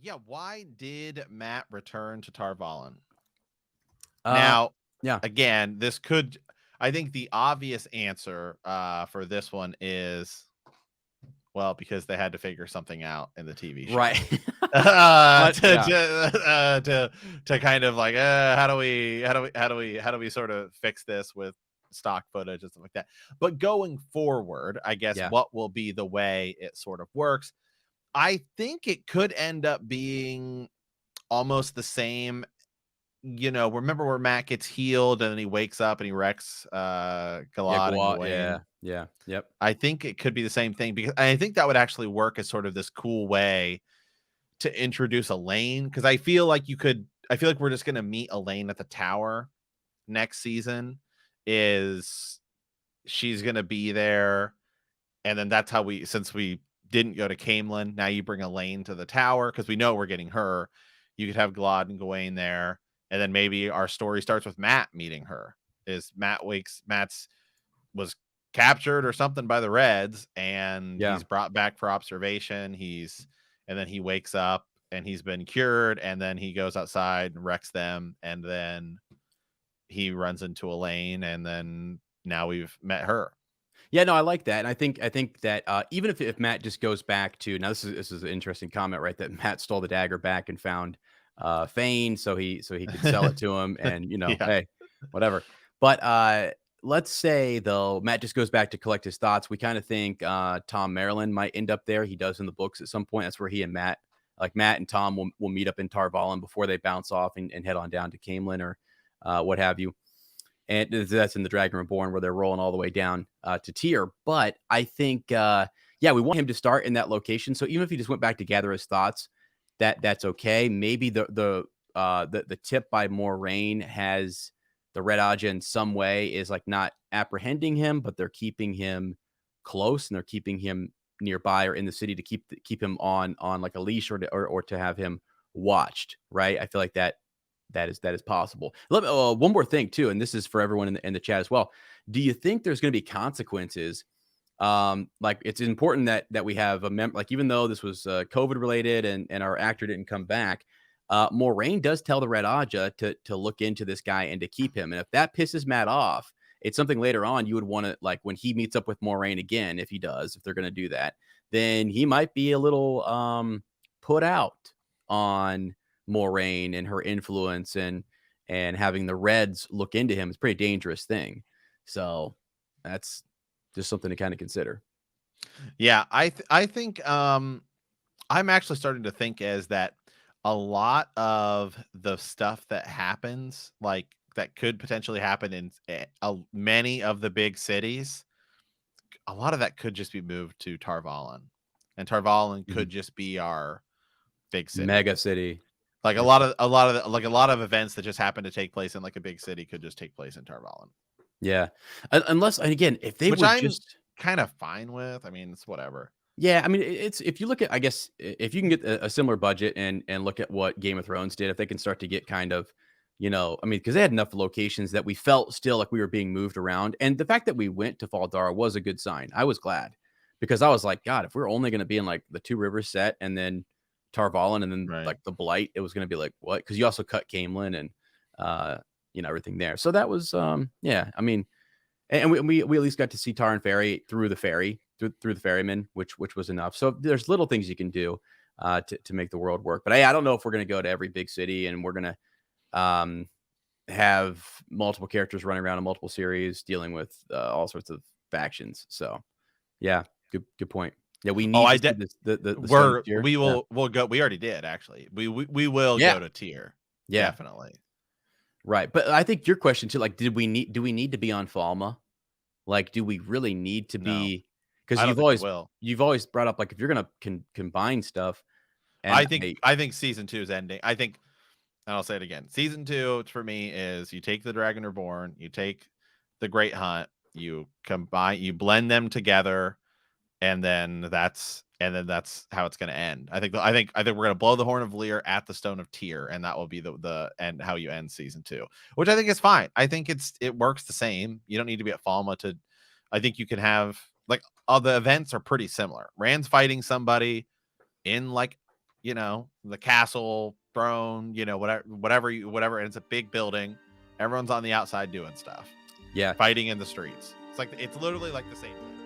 Yeah, why did Matt return to Tar Valon? Uh, Now, yeah, again, this could I think the obvious answer for this one is well, because they had to figure something out in the TV show. right. Uh, But to yeah, to, to kind of like how do we sort of fix this with stock footage and stuff like that. But going forward, I guess yeah, what will be the way it sort of works? I think it could end up being almost the same. Remember where Matt gets healed and then he wakes up and he wrecks yeah. Galad Go and out. Gawain. Yeah, yeah, yep. I think it could be the same thing because I think that would actually work as sort of this cool way to introduce Elaine because I feel like we're just gonna meet Elaine at the tower next season. Is she's gonna be there, and then that's how since we didn't go to Camelin, now you bring Elaine to the tower because we know we're getting her. You could have Glad and Gawain there, and then maybe our story starts with Matt meeting her. Is Matt's was captured or something by the Reds, and Yeah. he's brought back for observation. And then he wakes up and he's been cured, and then he goes outside and wrecks them, and then he runs into Elaine, and then now we've met her. Yeah, no, I like that, and I think that even if Matt just goes back to now, this is an interesting comment, right? That Matt stole the dagger back and found Fane, so he could sell it to him, and Yeah. hey, whatever. But let's say though Matt just goes back to collect his thoughts. We kind of think Tom Maryland might end up there. He does in the books at some point. That's where he and Matt and Tom will meet up in Tar Valon before they bounce off and head on down to Camelin or what have you, and that's in the Dragon Reborn where they're rolling all the way down to Tyr. But I think, yeah, we want him to start in that location. So even if he just went back to gather his thoughts, that's okay. Maybe the tip by Moraine has the Red Aja in some way is like not apprehending him, but they're keeping him close and they're keeping him nearby or in the city to keep him on like a leash or to have him watched. Right. I feel like that is possible. Let me, one more thing too, and this is for everyone in the chat as well. Do you think there's going to be consequences? Like it's important that we have like even though this was COVID related and our actor didn't come back, Moraine does tell the Red Aja to look into this guy and to keep him. And if that pisses Matt off, it's something later on you would want to like when he meets up with Moraine again, if they're going to do that, then he might be a little put out on Moraine and her influence and having the Reds look into him is a pretty dangerous thing. So that's just something to kind of consider. Yeah, I think I'm actually starting to think as that a lot of the stuff that happens, like that could potentially happen in many of the big cities, a lot of that could just be moved to Tar Valon, and Tar Valon Mhm. could just be our big city. Mega city. Like That's a lot of events that just happen to take place in like a big city could just take place in Tar Valon, yeah. Unless and again, if they which would I'm just kind of fine with. I mean, it's whatever. yeah, I mean it's if you look at I guess if you can get a similar budget and look at what Game of Thrones did, if they can start to get kind of I mean, because they had enough locations that we felt still like we were being moved around. And the fact that we went to Fall Dara was a good sign. I was glad because I was like, God, if we're only going to be in like the Two Rivers set and then Tar Valon and then Right. like the Blight, it was going to be like, what? Because you also cut Camelin and, uh, everything there. So that was, yeah, I mean, and we at least got to see Tar and Ferry through the ferry, through the ferryman, which was enough. So there's little things you can do to make the world work. But I don't know if we're going to go to every big city and we're going to, have multiple characters running around in multiple series dealing with all sorts of factions. So yeah, good point. Yeah, we Oh, need to see this the stone of tier. Yeah. we'll go. We already did actually. We will Yeah. go to tier, Yeah. definitely. Right. But I think your question too, like, do we need to be on Falma? Like, do we really need to No, be because I don't think we will. you've always brought up like if you're gonna combine stuff and I think season 2 is ending. And I'll say it again. Season 2 for me is you take the Dragon Reborn, you take the Great Hunt, you blend them together, and then that's how it's going to end. I think we're going to blow the horn of Lear at the Stone of Tyr, and that will be the end how you end season 2, which I think is fine. I think it works the same. You don't need to be at Falma to. I think you can have like all the events are pretty similar. Rand's fighting somebody in like the castle, throne, whatever. And it's a big building. Everyone's on the outside doing stuff, Yeah. fighting in the streets. It's literally like the same thing.